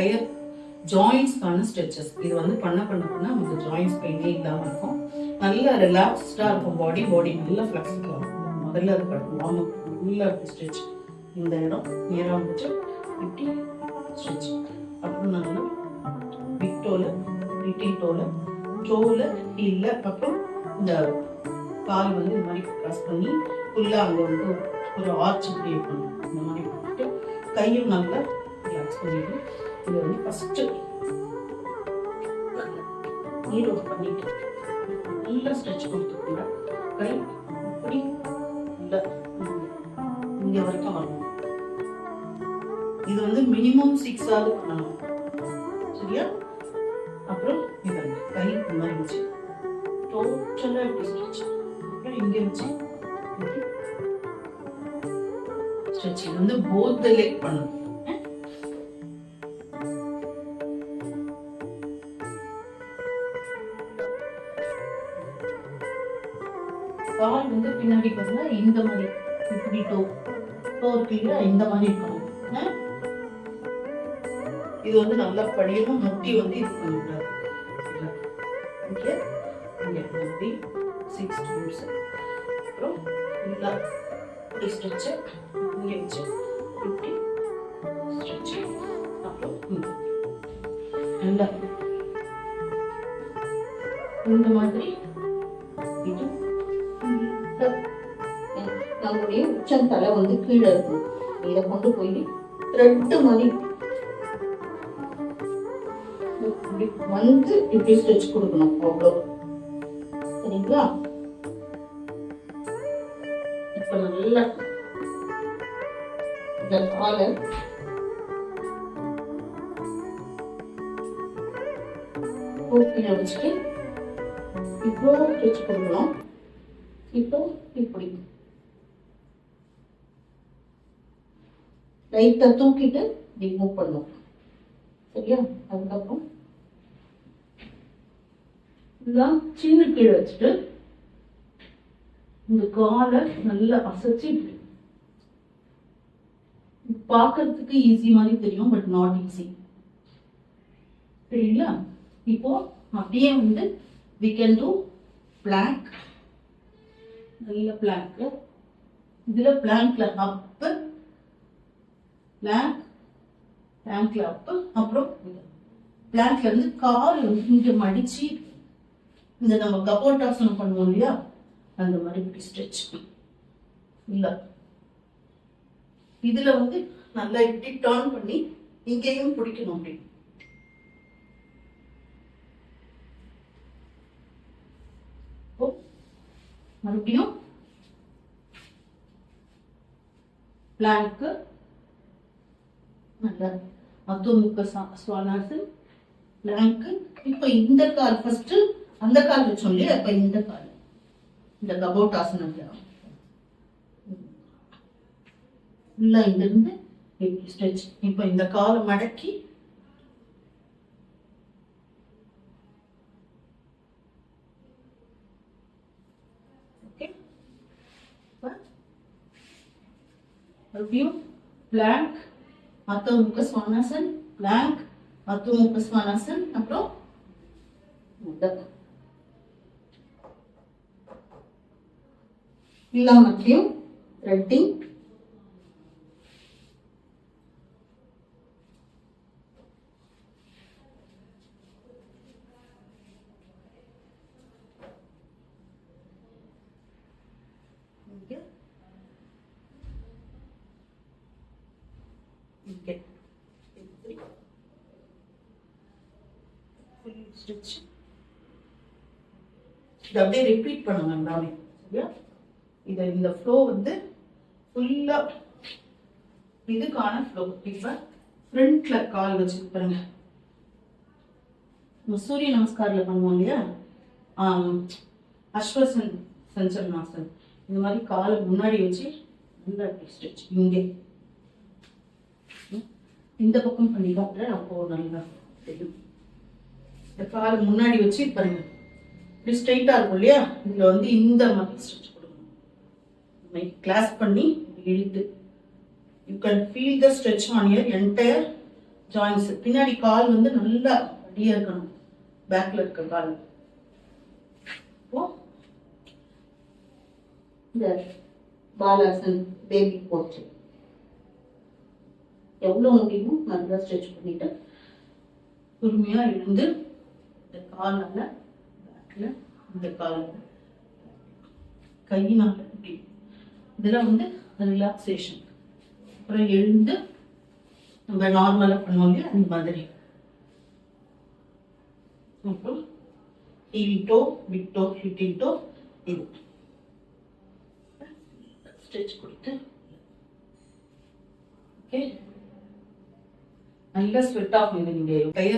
Entire ஜாயின்ஸ்க்கான stretches. இது வந்து பண்ண நமக்கு ஜாயின்ஸ் பெயினே இல்லாமல் இருக்கும். நல்லா ரிலாக்ஸ்டாக இருக்கும் பாடி நல்லா ஃப்ளெக்சிபிளாக இருக்கும். முதல்ல அது பண்ணுவோம் நல்லா ஸ்ட்ரெச். இந்த இடம் நேராக வந்துட்டு இப்படி ஸ்ட்ரெச். அப்புறம் நல்லா பிக் டோல, லிட்டில் டோல, டோல ஹீல்ல, அப்புறம் இந்த கால் வந்து இந்த மாதிரி ப்ரெஸ் பண்ணி ஃபுல்லாக அங்கே வந்து ஒரு ஆர்ச் கிரியேட் பண்ணணும். இந்த மாதிரி பண்ணிட்டு கையும் நல்லா ரிலாக்ஸ் பண்ணிட்டு இதை வந்து ஃபஸ்ட்டு நீட் அவுட் பண்ணிட்டு நல்லா ஸ்ட்ரெச் கொடுத்துருக்கீங்க. கை இப்படி இல்லை இங்கே வரைக்கும் வரணும். இது வந்து மினிமம் 6 ஆவது பண்ணணும். சரியா? அப்புறம் இது கை இந்த மாதிரி வச்சு டோட்டலாக இப்படி ஸ்ட்ரெச். அப்புறம் இங்கே வச்சு ஸ்ட்ரெச். இது வந்து போத் த லெக் பண்ணணும். கால் வந்து பின்னாடி பார்த்தா இந்த மாதிரி இப்படி டோ இருக்குல்ல, இந்த மாதிரி இருக்கணும். இது வந்து நல்லா படியணும். முட்டி வந்து இது பண்ணக்கூடாது. ஓகே, இங்கே 6 times. அப்புறம் நல்லா இப்படி ஸ்ட்ரெச்சு இங்கே வச்சு இப்படி ஸ்ட்ரெச்சு. அப்புறம் நல்லா இந்த மாதிரி இது நம்முடைய உச்சந்தலை வந்து கீழே இருக்கும். இதை கொண்டு போய் த்ரெட் மாதிரி வந்து இப்படி ஸ்ட்ரெச் கொடுக்கணும். அவ்வளோ. சரிங்களா? இப்ப நல்லா இந்த காலை கீழே வச்சுட்டு இப்போ ஸ்ட்ரெச் கொடுக்கணும். இப்போ இப்படி லைட்டா தூக்கிட்டு மூவ் பண்ணும். சரியா? அதுக்கப்புறம் சின்ன கீழே வச்சுட்டு இந்த காலை நல்லா அசைச்சு பார்க்கறதுக்கு ஈஸி மாதிரி தெரியும், பட் நாட் ஈஸி. சரிங்களா? இப்போ அப்படியே வந்து we can do plank. நல்ல பிளாங்க். இதுல பிளாங்க்ல அப், பிளாங்க்ல அப், அப்புறம் பிளாங்க்ல இருந்து கால் இங்க மடிச்சு இந்த நம்ம கபோட்டாசனம் பண்ணுவோம் இல்லையா, அந்த மாதிரி இப்படி ஸ்ட்ரெச். இல்ல இதுல வந்து நல்லா இப்படி டர்ன் பண்ணி இங்கேயும் பிடிக்கணும். அப்படி மறுபடியும் பிளாங்க், நல்ல அர்த்தமுக ஸ்வானாசன், பிளாங்க். இப்ப இந்த கால் ஃபர்ஸ்ட் அந்த கால் வச்சோம் இல்லையா, இப்ப இந்த கால் இந்த கபோட்டாசனம் இல்ல, இங்க இருந்து ஸ்ட்ரெச். இப்ப இந்த காலை மடக்கி மறுபடியும் பிளாங்க், அர்த்தமுக ஸ்வானாசன், பிளாங்க், அர்த்தமுக ஸ்வானாசன், அப்புறம் எல்லாத்தையும் த்ரெட்டிங். அப்படியே ரிப்பீட் பண்ணுங்க எல்லாமே. சரியா? இத இந்த ஃப்ளோ வந்து ஃபுல்லா இதுக்கான ஃப்ளோ. இப்ப ஃப்ரண்ட்ல கால் வச்சு பாருங்க. சூரிய நமஸ்காரத்துல பண்ணுவோம் இல்லையா, அஸ்வசன் சஞ்சலனாசன், இந்த மாதிரி காலை முன்னாடி வச்சு நல்லா ஸ்ட்ரெச். இங்கே இந்த பக்கம் பண்ணிட்டோம், அப்போ நல்லா தெரியும். இந்த காலை முன்னாடி வச்சு பாருங்க, இப்படி ஸ்ட்ரைட்டா இருக்கும் இல்லையா, இதுல வந்து இந்த மாதிரி ஸ்ட்ரெச் கொடுக்கணும். கிளாஸ் பண்ணி இழுத்து you can feel the stretch on your entire joints பின்னாடி கால் வந்து நல்லா அடியா இருக்கணும், பேக்ல இருக்க கால். இப்போ இந்த பாலாசன் பேபி போச்சு, எவ்வளோ முடியுமோ நல்லா ஸ்ட்ரெச் பண்ணிட்டு பொறுமையா எழுந்து இந்த காலால பேக்ல, இந்த கால் கையினால இப்படி இதெல்லாம் வந்து ரிலாக்ஸேஷன். அப்புறம் எழுந்து நம்ம நார்மலா பண்ணுவோம் இல்லையா அந்த மாதிரி. அப்புறம் heel toe, big toe, little toe, இது ஸ்ட்ரெச் கொடுத்து. ஓகே, நல்லா ஸ்வெட் ஆகும். இது நீங்க கையை